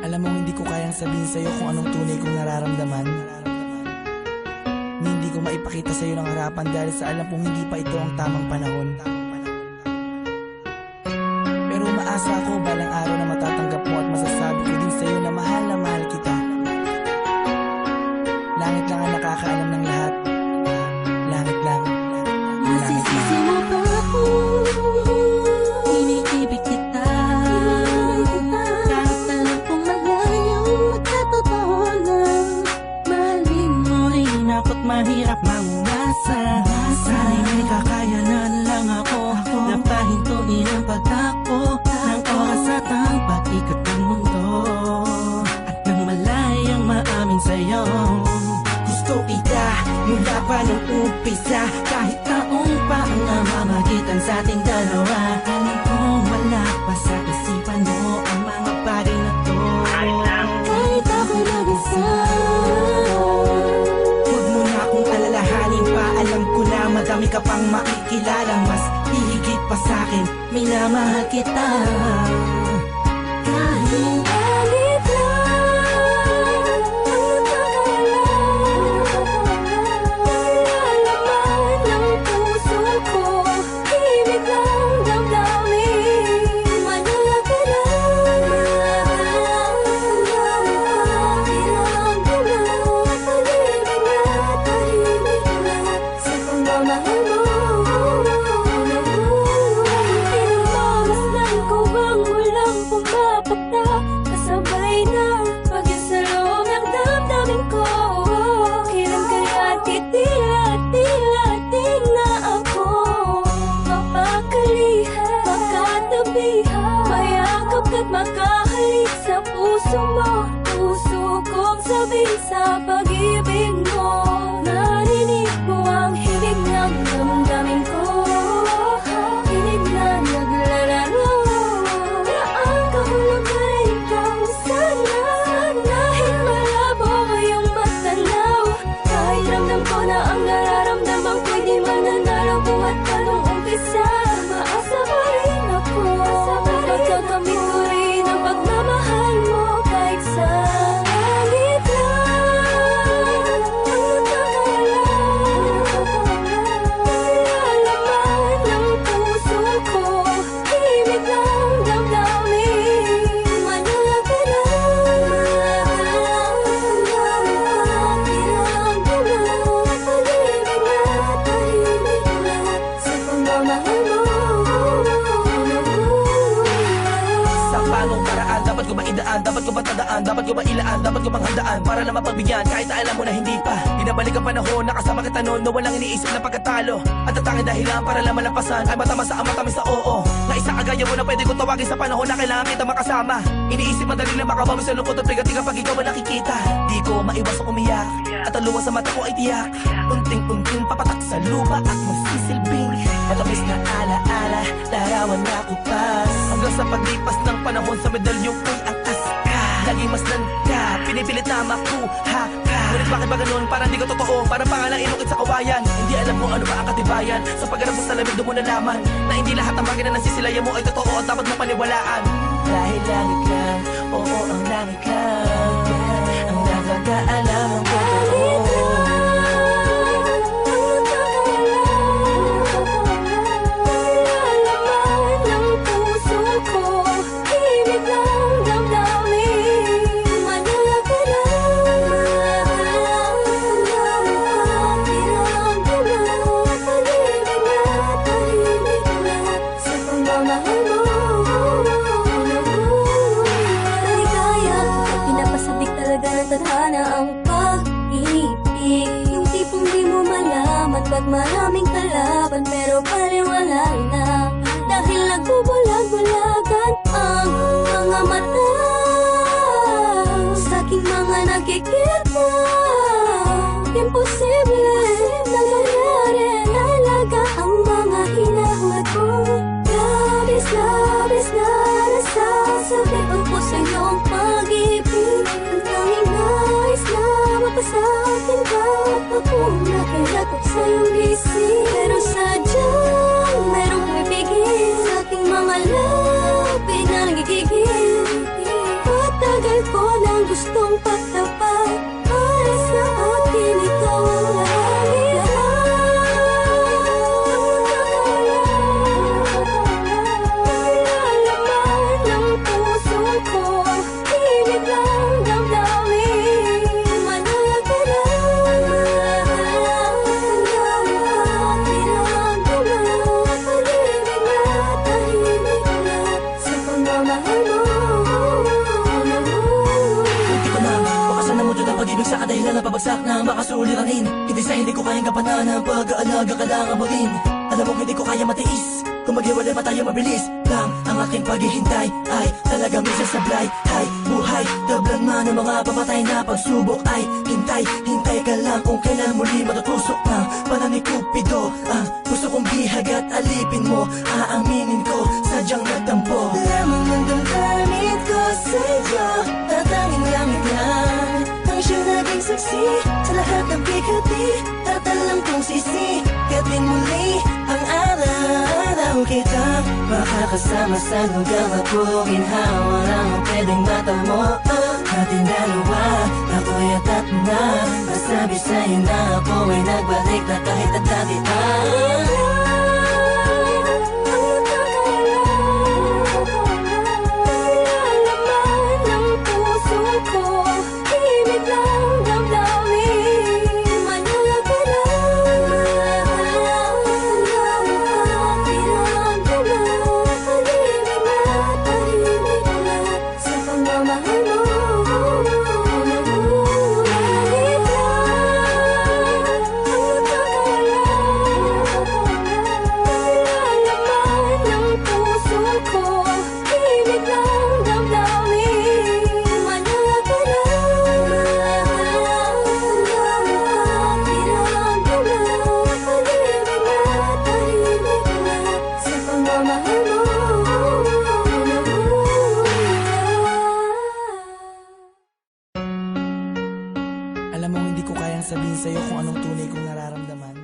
Alam mo, hindi ko kayang sabihin sa'yo kung anong tunay kong nararamdaman. Hindi ko maipakita sa'yo ng harapan dahil sa alam kong hindi pa ito ang tamang panahon. Pero umaasa ako balang araw na matatanggap mo at masasabi ko din sa'yo na mahal kita. Langit lang ang nakakaalam ng lahat. Langit lang. Nasisisi mo ba ako? Iniibig kita. Kahit alam kong malayo at totoo lang. Mahalin mo ay nako't mahirap mangumasa. Sana'y may kakayanan lang ako na pahintuin ang pagtakbo ng oras at ang pag-ikot ng mundo. At nang malayang maamin sa'yo, gusto kita mula pa nung umpisa. Kahit taong pa ang namamagitan sa ating dalawa, alam kong wala pa sa isipan mo ang mga bagay na to. Kahit ako'y mag-isa, huwag mo na akong alalahanin pa. Alam ko na madami ka pang makikilala, mas hihigit pa sa'kin, minamahal kita. Kahit alit lang ang nalalaman ng puso ko, ibig lang damdamin. Manalag ka lang, kailangan ko na tahimik na tahimik na sa pagmamahal mo. Pinagmamasdan ko bang walang pumapakta, kasabay na pag-isa loob ng damdamin ko. Kailan kaya't titila na ako mapakalihan, makatabihan, mayakap at makahalik sa puso mo. Puso kong sabi sa pag-ibig mo, narinig mo ang himig ng damdamin ko. Hinig na naglalaro na ang kahulugan ikaw sana. Dahil malabo ngayong matanaw, kahit ramdam ko na ang nararamdaman ko'y di mananalo. Buhat pa nung umpisa, maasa pa rin ako. Pagkakamit ko rin ang pagmamahal mo. Kahit saglit lang ang nalalaman ng puso ko, ibig lang damdamin. Manalag ka lang, kailangan ko na tahimik na sa pagmamahal mo. Sa panong paraan, dapat ko ba idaan, dapat ko ba tandaan, dapat ko ba ilaan, dapat ko bang handaan para na mapagbigyan kahit na alam mo na hindi pa. Binabalik ang panahon, nakasama kita noon na walang iniisip na pagkatalo. At ang tanging dahilan para lang malampasan ay matama sa matamis sa oo. Na isang kagaya mo na pwede ko tawagin sa panahon na kailangan kita makasama. Iniisip madali lang makabawi sa lungkot at bigating kapag ikaw ba nakikita. Di ko maiwasang umiyak at ang luha sa mata ko ay tiyak. Unting-unting papatak sa lupa at magsisilbing matamis na alaala, larawan na kupas. Hanggang sa paglipas ng panahon sa medalyong ko'y atas ka. Laging masdan ka, pinipilit na makuha ka. Ngunit bakit ba ganun? Parang di ko totoo, parang pangalang inukit sa kawayan. Hindi alam kung ano ba ang katibayan. Sa pagharap mo sa lamig doon mo nalaman na hindi lahat ng bagay na nasisilayan mo ay totoo at dapat mo paniwalaan. Dahil langit lang, oo ang langit lang ang nakakaalam ng totoo. Nalalaman ng puso ko, ibig lang damdamin. Manalag ka lang, kailangan ko na tahimik na sa pagmamahal mo. Maligaya at pinapasabik talaga ng tadhana ang pag-ibig. Yung tipong di mo malaman pag maraming kalaban, pero paliwala na dahil nagbubulag-bulagan ang mga mata. Sa aking mga nakikita, imposible na mangyari. Talaga ang mga hinahangad ko. Labis na nasasabik ang puso iyong pag-ibig. Ang tanging nais na mapasakin ka, akong nakilatok sa iyong isip. Pero sadyang merong pumipigil sa aking mga labi na nagigigil. Patagal ko gustong pagtapat para sa akin ikaw ang langit. Nilalaman ng puso ko, tinig lang damdamin. Manahal ka lang, pag-ibig na tahimik na sa pagmamahal mo. Hindi ko na makasan na mo doon ang pag-ibig sa kadahilan na pabagsak na makasuliranin. Hindi sa hindi ko kayang kapanan ang pag-aalaga kailangan mo rin. Alam mo hindi ko kaya matiis, kung maghiwalay pa tayo mabilis lang. Ang aking paghihintay ay talaga minsan sablay. Hay, buhay, tablan man ang mga papatay na pagsubok. Ay, hintay ka lang kung kailan muli matutusok ng panang ni Cupido. Ang gusto kong bihag at alipin mo, aaminin ko, sadyang nagtampo. Lamang ng damdamin ko sa'yo, tatanging langit lang ang siyang naging saksi sa lahat ng bigati. Tatalang kong sisikatin muli ang araw kita makakasama sa lugar na puginhawa lang ang pwedeng matamo. Ating dalawa, ako'y atat na masabi sa'yo na ako ay nagbalik na kahit at dati Nilalaman ng puso ko, tinig lang damdamin. Manahal ka lang, pag-ibig na tahimik na sa pagmamahal mo. Nilalaman ng puso ko, tinig lang damdamin. Manahal ka lang, pag-ibig na tahimik na sa pagmamahal mo. Alam mo hindi ko kayang sabihin sa'yo kung anong tunay kong nararamdaman.